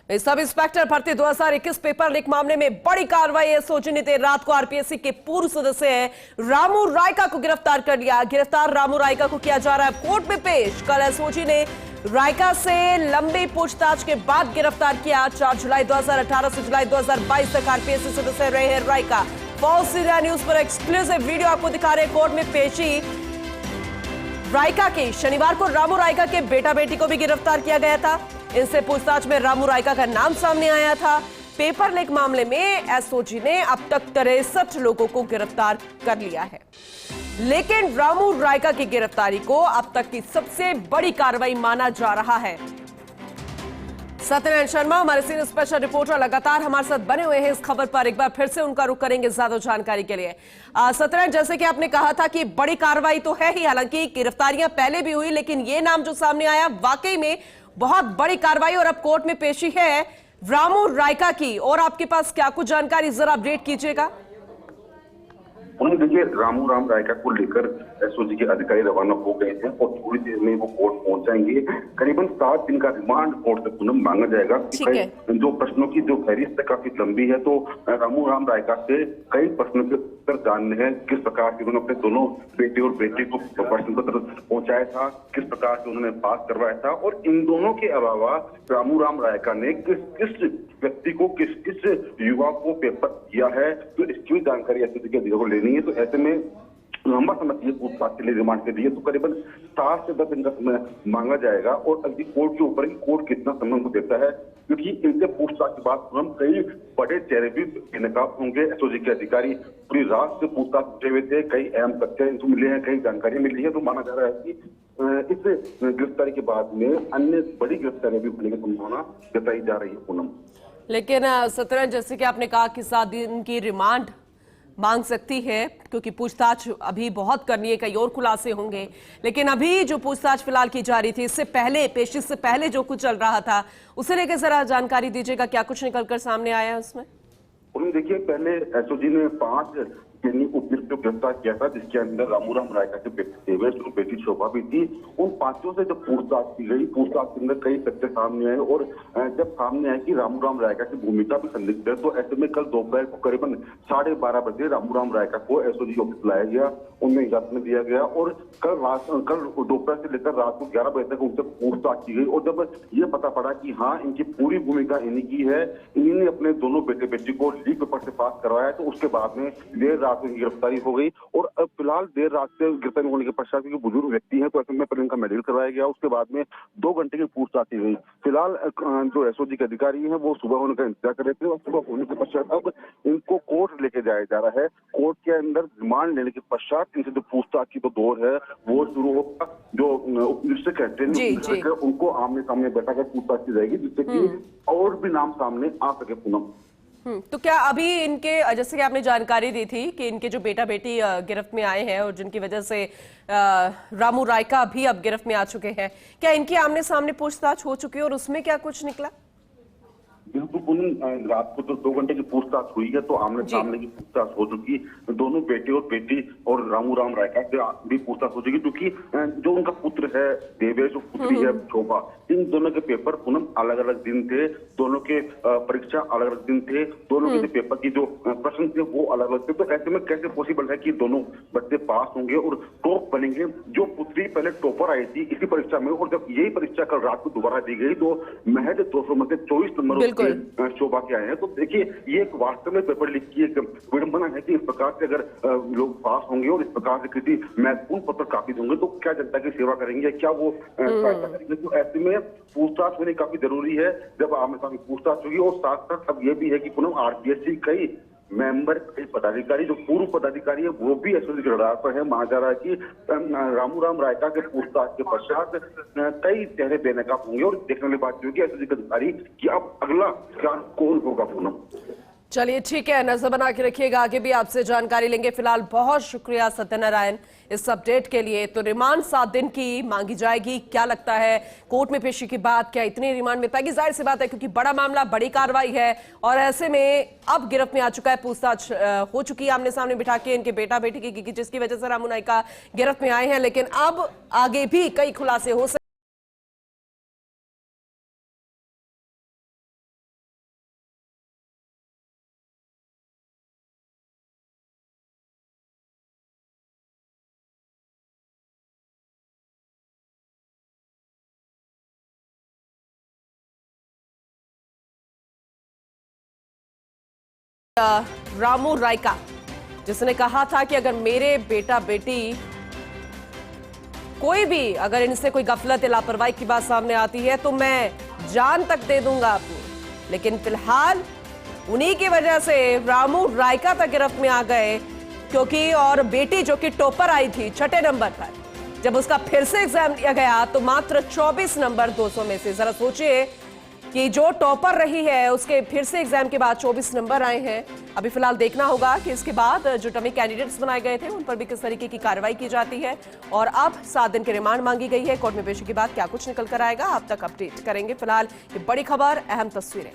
Sub inspector भर्ती 2021 paper leak मामले में बड़ी कार्रवाई। एसओजी ने देर रात को आरपीएससी के पूर्व सदस्य रामू रायका को गिरफ्तार कर लिया। गिरफ्तार रामू रायका को किया जा रहा है कोर्ट में पेश। कल एसओजी ने रायका से लंबी पूछताछ के बाद गिरफ्तार किया। 4 जुलाई 2018 से जुलाई 2022 तक आरपीएससी सदस्य रहे हैं रायका। फॉक्स इंडिया न्यूज पर एक्सक्लूसिव वीडियो आपको दिखा रहे हैं। कोर्ट में पेशी रायका की। शनिवार को रामू रायका के बेटा बेटी को भी गिरफ्तार किया गया था। इनसे पूछताछ में रामू रायका का नाम सामने आया था। पेपर लीक मामले में एसओजी ने अब तक 63 लोगों को गिरफ्तार कर लिया है, लेकिन रामू रायका की गिरफ्तारी को अब तक की सबसे बड़ी कार्रवाई माना जा रहा है। सत्यनारायण शर्मा हमारे सीनियर स्पेशल रिपोर्टर लगातार हमारे साथ बने हुए हैं इस खबर पर। एक बार फिर से उनका रुख करेंगे ज्यादा जानकारी के लिए। सत्यनारायण, जैसे कि आपने कहा था कि बड़ी कार्रवाई तो है ही, हालांकि गिरफ्तारियां पहले भी हुई, लेकिन ये नाम जो सामने आया वाकई में बहुत बड़ी कार्रवाई और अब कोर्ट में पेशी है रामू रायका की। और आपके पास क्या कुछ जानकारी, जरा अपडेट कीजिएगा। देखिए, रामू रायका को लेकर एसओजी के अधिकारी रवाना हो गए हैं और थोड़ी देर में वो कोर्ट पहुंच जाएंगे। करीबन 7 दिन का रिमांड कोर्ट से पुनः मांगा जाएगा। जो प्रश्नों की जो फहरिस्त काफी लंबी है, तो रामू रायका से कई प्रश्नों के उत्तर जानने हैं। किस प्रकार से उन्होंने अपने दोनों बेटे और बेटी को प्रश्न पत्र पहुंचाया था, किस प्रकार से उन्होंने पास करवाया था, और इन दोनों के अलावा रामू रायका ने किस व्यक्ति को, किस युवा को पेपर दिया है, तो इसकी जानकारी एसओजी के अधिकारियों को लेनी है। तो ऐसे में लंबा समय ये पूछताछ के लिए रिमांड के दिए, तो करीबन 7 से 10 दिन का समय मांगा जाएगा। और अभी कोर्ट के ऊपर ही कोर्ट कितना समय उनको देता है, क्योंकि इनसे पूछताछ के बाद हम कई बड़े चेहरे भी बेनकाब होंगे। एसओजी के अधिकारी पूरी रात से पूछताछ किए हुए थे, कई अहम तथ्य इनको मिले हैं, कई जानकारी मिली है। तो माना जा रहा है कि इस गिरफ्तारी के बाद में अन्य बड़ी गिरफ्तारियां भी होने की संभावना जताई जा रही है पूनम। लेकिन सत्यनारायण, जैसे कि आपने कहा कि 7 दिन की रिमांड मांग सकती है, क्योंकि पूछताछ अभी बहुत करनी है, कई और खुलासे होंगे। लेकिन अभी जो पूछताछ फिलहाल की जा रही थी, इससे पहले, पेशी से पहले जो कुछ चल रहा था, उसे लेकर जरा जानकारी दीजिएगा। क्या कुछ निकलकर सामने आया है उसमें? देखिए, पहले एसओजी ने 5 उपयुक्त को गिरफ्तार किया था, जिसके अंदर रामू रायका के बेटे देवेश और बेटी शोभा भी थी। उन 5 से जब पूछताछ की गई, पूछताछ के अंदर कई तथ्य सामने आए और जब सामने आया कि रामू रायका की भूमिका भी संदिग्ध है, तो ऐसे में कल दोपहर को करीबन 12:30 बजे रामू रायका को एसओजी ऑफिस लाया गया, उनमें इजाजत में दिया गया और कल दोपहर से लेकर रात को 11 बजे तक उनसे पूछताछ की गई। और जब ये पता पड़ा कि हाँ, इनकी पूरी भूमिका इन्हीं की है, इन्हीं ने अपने दोनों बेटे बेटी को लीक पेपर से पास करवाया, तो उसके बाद में देर रात में गिरफ्तारी हो गई। और अब फिलहाल देर रात से गिरफ्तारी होने के पश्चात, क्योंकि बुजुर्ग व्यक्ति है, तो ऐसे में पहले इनका मेडिकल करवाया गया, उसके बाद में 2 घंटे की पूछताछ की गई। फिलहाल जो एसओजी के अधिकारी हैं वो सुबह होने का इंतजार कर रहे थे, और सुबह होने के पश्चात अब इनको कोर्ट लेके जाया जा रहा है। कोर्ट के अंदर रिमांड लेने के पश्चात इनसे जो पूछताछ की तो दौर है वो शुरू होगा। जो उपनिरीक्षक कहते हैं उनको आमने सामने बैठाकर पूछताछ की जाएगी, जिससे कि और भी नाम सामने आ सके पूनम। तो क्या अभी इनके, जैसे कि आपने जानकारी दी थी कि इनके जो बेटा बेटी गिरफ्त में आए हैं और जिनकी वजह से रामू रायका भी अब गिरफ्त में आ चुके हैं, क्या इनकी आमने सामने पूछताछ हो चुकी है और उसमें क्या कुछ निकला? बिल्कुल, रात को तो 2 घंटे की पूछताछ हुई है, तो आमने सामने की पूछताछ हो चुकी। दोनों बेटे और बेटी और रामू रायका से भी पूछताछ हो चुकी, क्योंकि जो उनका पुत्र है देवेश और पुत्री है शोभा, इन दोनों के पेपर पुनः अलग अलग दिन थे, दोनों के परीक्षा अलग अलग दिन थे, दोनों के पेपर की जो प्रश्न थे वो अलग अलग थे। तो ऐसे में कैसे पॉसिबल है कि दोनों बच्चे पास होंगे और टॉप बनेंगे? जो पुत्री पहले टॉपर आई थी इसी परीक्षा में, और जब यही परीक्षा कल रात को दोबारा दी गई, तो महज 200 में से 24 नंबर शोभा के आए हैं। तो देखिए, ये एक वास्तव में पेपर लीक की एक विडंबना है कि इस प्रकार से अगर लोग पास होंगे और इस प्रकार से किसी महत्वपूर्ण पत्र काबिज होंगे, तो क्या जनता की सेवा करेंगे, क्या वो सहायता करेंगे? तो ऐसे में पूछताछ होनी काफी जरूरी है। जब आमने सामने पूछताछ होगी, और साथ साथ अब ये भी है कि पुनः आरपीएससी कई मेंबर, कई पदाधिकारी, जो पूर्व पदाधिकारी है, वो भी एसओजी के रडार पर है। माना जा रहा है कि रामू रायका के पूछताछ के पश्चात कई चेहरे बेनकाब होंगे, और देखने वाली बात होगी एसओजी के अधिकारी कि अब अगला कौन होगा पूनम। चलिए ठीक है, नजर बना के रखिएगा, आगे भी आपसे जानकारी लेंगे। फिलहाल बहुत शुक्रिया सत्यनारायण इस अपडेट के लिए। तो रिमांड 7 दिन की मांगी जाएगी। क्या लगता है कोर्ट में पेशी के बाद क्या इतनी रिमांड मिल पाएगी? जाहिर सी बात है, क्योंकि बड़ा मामला, बड़ी कार्रवाई है, और ऐसे में अब गिरफ्त में आ चुका है, पूछताछ हो चुकी है आमने सामने बिठा के इनके बेटा बेटी की, जिसकी वजह से रामू रायका गिरफ्त में आए हैं। लेकिन अब आगे भी कई खुलासे हो सकते रामू रायका, जिसने कहा था कि अगर मेरे बेटा बेटी कोई भी अगर इनसे कोई गफलत या लापरवाही की बात सामने आती है तो मैं जान तक दे दूंगा अपनी। लेकिन फिलहाल उन्हीं की वजह से रामू रायका तक गिरफ्त में आ गए, क्योंकि और बेटी जो कि टॉपर आई थी 6ठे नंबर पर, जब उसका फिर से एग्जाम लिया गया तो मात्र 24 नंबर 200 में से। जरा सोचिए कि जो टॉपर रही है उसके फिर से एग्जाम के बाद 24 नंबर आए हैं। अभी फिलहाल देखना होगा कि इसके बाद जो डमी कैंडिडेट्स बनाए गए थे उन पर भी किस तरीके की कार्रवाई की जाती है। और अब 7 दिन की रिमांड मांगी गई है। कोर्ट में पेशी के बाद क्या कुछ निकल कर आएगा, अब तक अपडेट करेंगे। फिलहाल ये बड़ी खबर, अहम तस्वीरें।